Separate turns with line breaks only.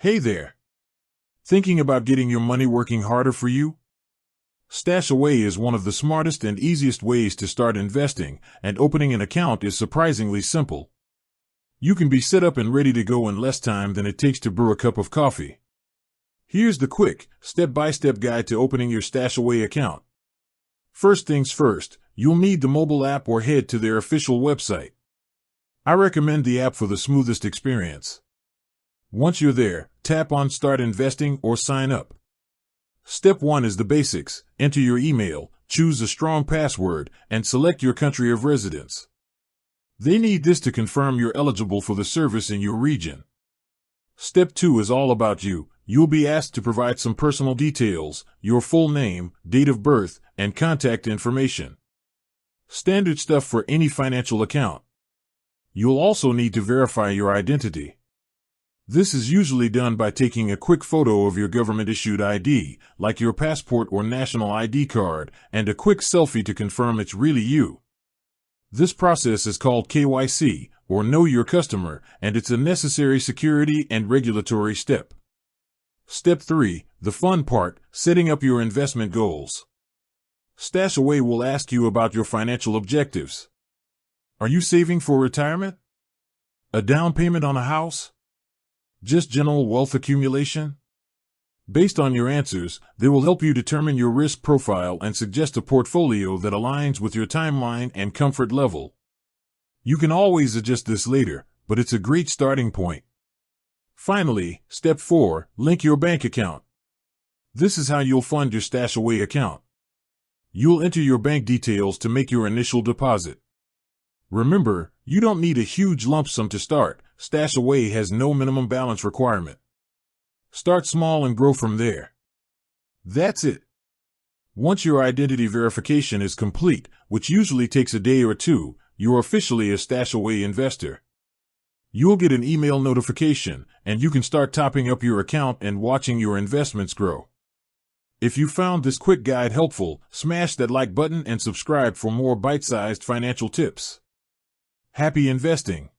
Hey there! Thinking about getting your money working harder for you? StashAway is one of the smartest and easiest ways to start investing, and opening an account is surprisingly simple. You can be set up and ready to go in less time than it takes to brew a cup of coffee. Here's the quick, step-by-step guide to opening your StashAway account. First things first, you'll need the mobile app or head to their official website. I recommend the app for the smoothest experience. Once you're there, tap on Start Investing or Sign Up. Step 1 is the basics. Enter your email, choose a strong password, and select your country of residence. They need this to confirm you're eligible for the service in your region. Step 2 is all about you. You'll be asked to provide some personal details, your full name, date of birth, and contact information. Standard stuff for any financial account. You'll also need to verify your identity. This is usually done by taking a quick photo of your government-issued ID, like your passport or national ID card, and a quick selfie to confirm it's really you. This process is called KYC, or Know Your Customer, and it's a necessary security and regulatory step. Step 3, the fun part, setting up your investment goals. StashAway will ask you about your financial objectives. Are you saving for retirement? A down payment on a house? Just general wealth accumulation? Based on your answers, they will help you determine your risk profile and suggest a portfolio that aligns with your timeline and comfort level. You can always adjust this later, but it's a great starting point. Finally, Step 4, link your bank account. This is how you'll fund your StashAway account. You'll enter your bank details to make your initial deposit. Remember, you don't need a huge lump sum to start. StashAway has no minimum balance requirement. Start small and grow from there. That's it. Once your identity verification is complete, which usually takes a day or two, you're officially a StashAway investor. You'll get an email notification, and you can start topping up your account and watching your investments grow. If you found this quick guide helpful, smash that like button and subscribe for more bite-sized financial tips. Happy investing!